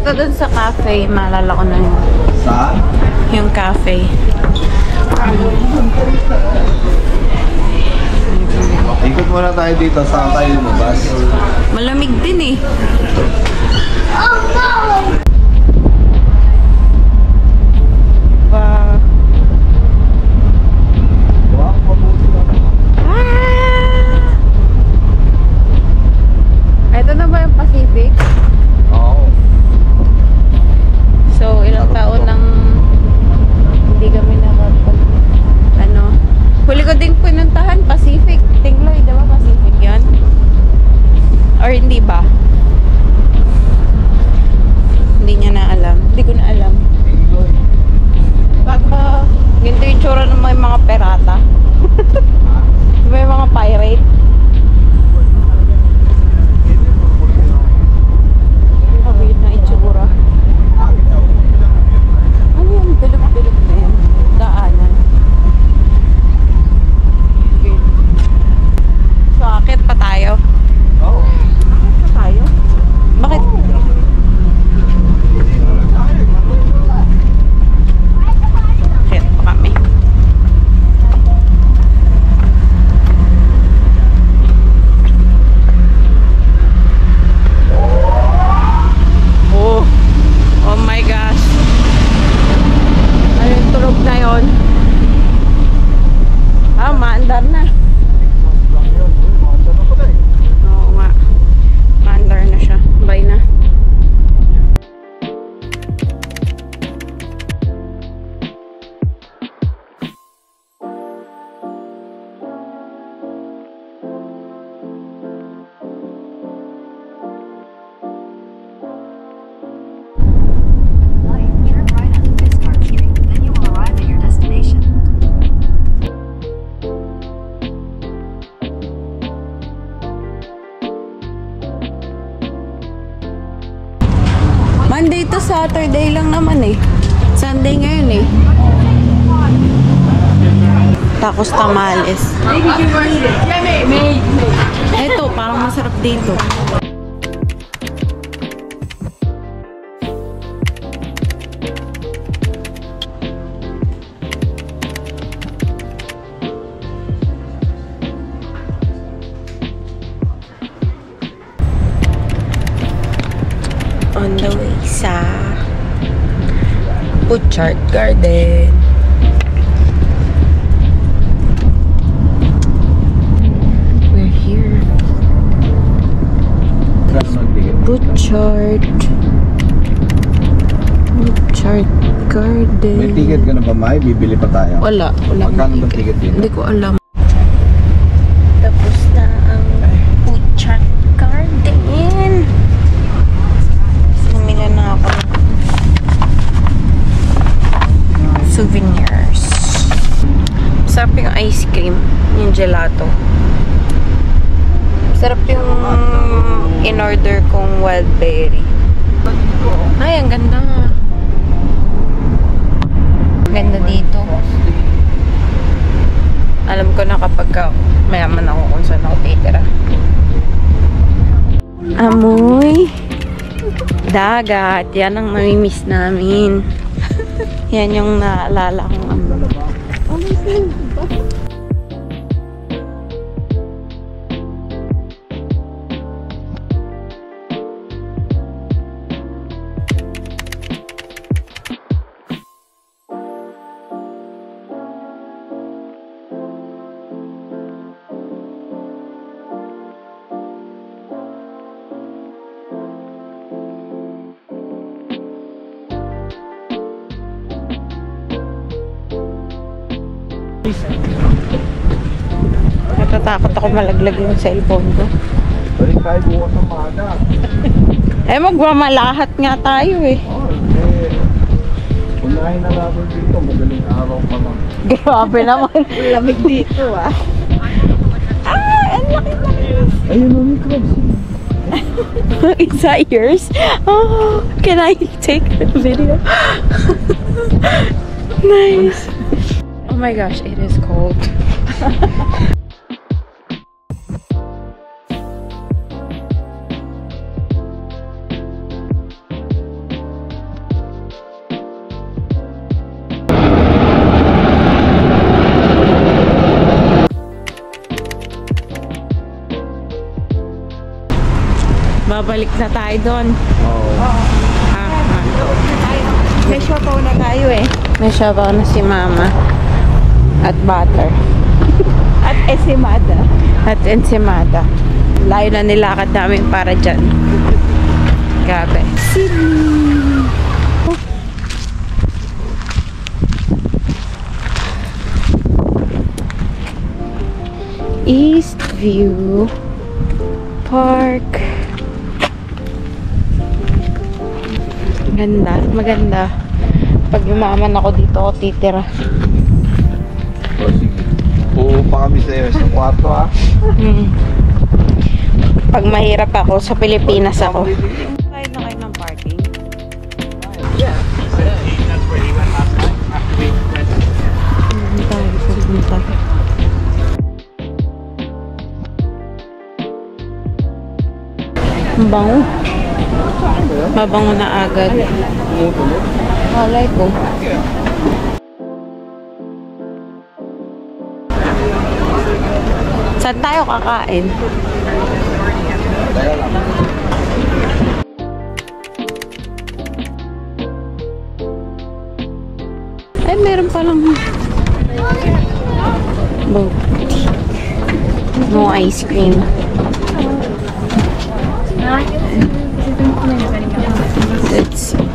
Punta dun sa cafe. Maalala ko na yun. Saan? Yung cafe. Ikot muna tayo dito. Saan tayo lumabas? Malamig din eh. Oh no! Wow. Wow, mabuti na. Ito na ba yung Pacific? Oo. So, ilang taon nang hindi kami nakapag... huli ko ding pinuntahan, Pacific. Tingloy, diba Pacific yan? Or hindi ba? Hindi niya na alam. Hindi ko na alam. Baka ganito yung tsura ng may mga pirata. May mga pirate. Kabit na itsura. Ano yung bilog-bilog na yan? Daanan. So, akit pa tayo. Oo. Akit pa tayo? Bakit? Akit pa kami. Oh. Oh my gosh. Ano yung tulog na yun? Ah, maandar na. Oo nga. Maandar na siya. Bye na. Turn right onto Biscard Street, then you will arrive at your destination. Monday to Saturday lang naman eh. Sunday ngayon eh. Tacos tamales. Ito, parang masarap dito. On the way sa Butchart Garden. We're here. Butchart Garden. May ticket ka na ba, Mai? Bibili pa tayo. Wala. Magkano ba ticket dito? Hindi ko alam. Tapos na ang Butchart Garden. Namila na ako ng souvenirs. Sarap yung ice cream, yung gelato. Sarap yung in-order kong wild berry. Ay, ang ganda nga. Ganda dito. Alam ko na kapag mayaman ako kung saan ako titira. Amoy dagat. Yan ang namimiss namin. Yan yung naalala kong natatakot ako malaglag yung cellphone ko. Balik tayo bukas ng maaga. Eh, magmamalahat nga tayo eh. Unahin na natin dito. Madaling araw pa lang. Grabe naman. Lamig dito ah. Ang laki-laki. Ayun o, may crabs. Is that yours? Oh, can I take the video? Nice. Oh my gosh, it is cold. Babalik na tayo doon. Oo. May siopaw na tayo eh. May siopaw na si Mama. At butter. At ensimada. At ensimada. Layo na nilakad namin para dyan. Grabe. Eastview Park. Maganda, maganda. Pag yumaman ako dito ako titira. O, sige. Uupa kami sa kwarto, ha? Pag mahirap ako, sa Pilipinas ako. Kaya na kayo ng parking? Pumunta. Ang bango. Mabango na agad. Walay ko. Saan tayo kakain? Ay, meron palang no ice cream. Let's see.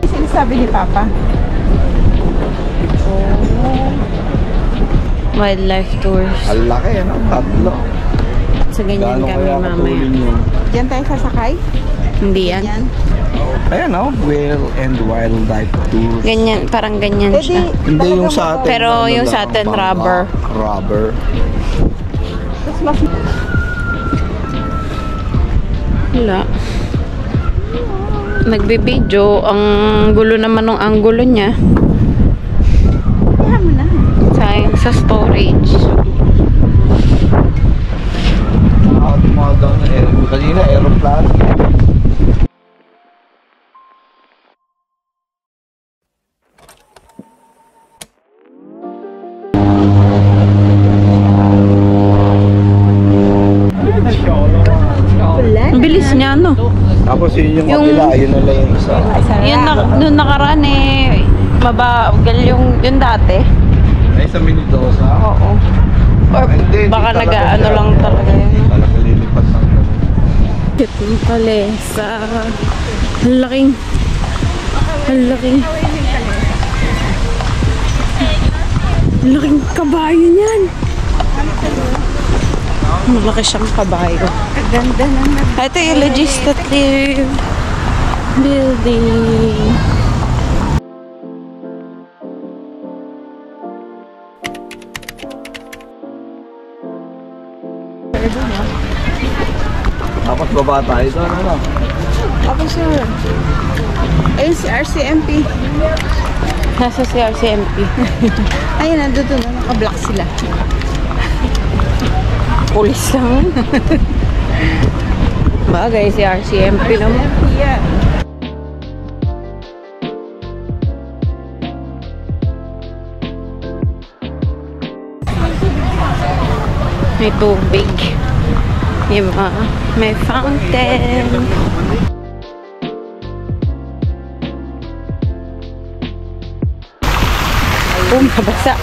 Sinasabi ni Papa. Wildlife tours. Ang laki, ano? Tatlo. So, ganyan Gaano kami kaya mamaya. katulin yun? Diyan tayo sasakay? Hindi yan. Ayan, no? Whale and wildlife tour. Ganyan, parang ganyan siya. Hindi yung sa atin. Pero yung sa lang, atin, bangka. rubber. Rubber. Wala. Nagbibideo. Ang gulo naman ng anggulo niya. Sayang sa storage. Tumagang kanina, aeroplane. Ang bilis niya, no? Tapos yun yung Yung- kabila, yun na lang yung isa. Yun, nung nakaraan eh, mabagal yung dati. Ay, sa Minidosa. Oo. Or Hindi, baka hindi talaga nag-ano siya. lang talaga yun. Talaga lilipas ng ganun. Cute yung kalesa. Ang laking. Ang laking. Ang laking kabayo niyan. Malaki siyang kabayo. Ganda na. Ito yung legislative building. Tapos baba tayo doon, ano? Ako sir. Ayun si RCMP. Nasa si RCMP. Ayun, nandun na. Naka-block sila. Pulis lang. Bagay si RCMP naman. Yeah. May tubig. Diba? May fountain. Mabasa.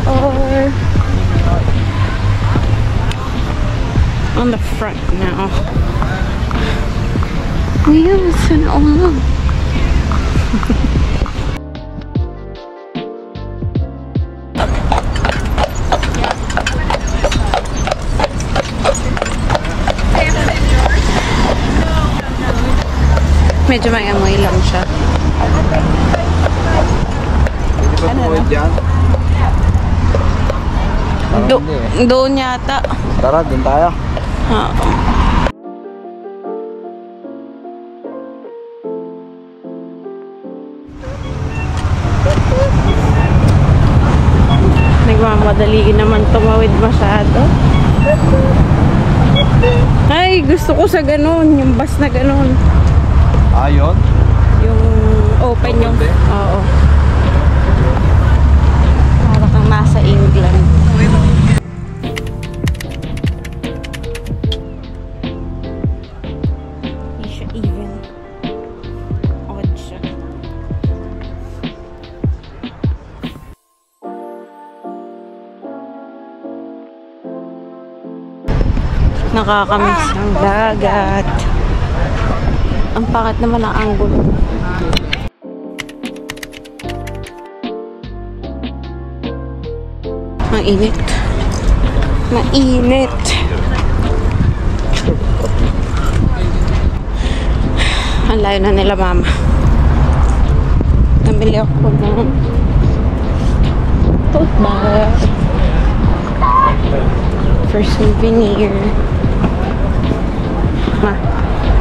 Or on the front now. Ngayon, sana all. Medyo may amoy lang siya. Hindi ba tuwid dyan? Parang hindi eh. Doon yata. Tara, dun tayo. Oo. Nagmamahal madali naman tumawid masyado. Ay, gusto ko sa ganun. Yung bus na ganun. Ayun. Yung open yung... Oo. Para kang nasa England. Hindi siya even. Odd siya. Nakakamiss ang dagat. Ang pangat naman ang angulo. Ang init. Mainit. Ang layo na nila mama. Nabili ako ng tote bag for souvenir.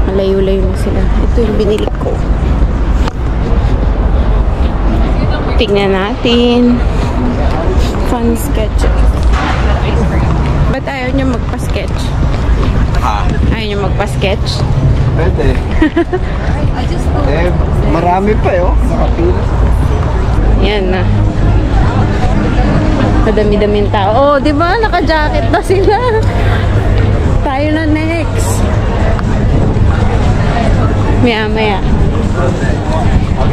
Malayo-layo na sila. Ito yung binili ko. Tingnan natin. Fun sketch. Ba't ayaw niyo magpa-sketch? Ha? Ayaw niyo magpa-sketch? Pwede. Marami pa nakapila. Yan na. Madami-daming tao. Oh, di ba? Naka-jacket na sila. Tayo na next. Maya-maya.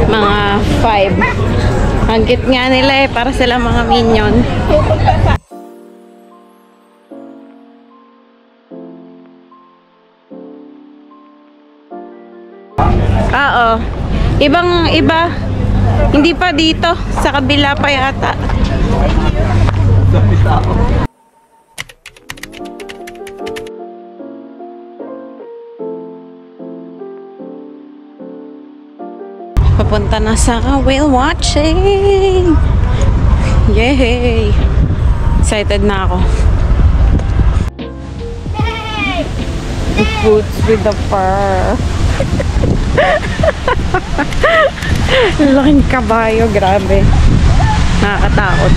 Mga 5. Ang cute nga nila para sila mga minion. Oo. Ibang-iba. Hindi pa dito. Sa kabila pa yata. Dami tao. Papunta na sa whale watching. Yay! Excited na ako. The boots with the fur. Laking kabayo, grabe. Nakakatakot.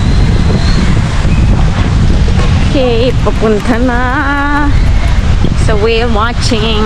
Okay, papunta na sa whale watching.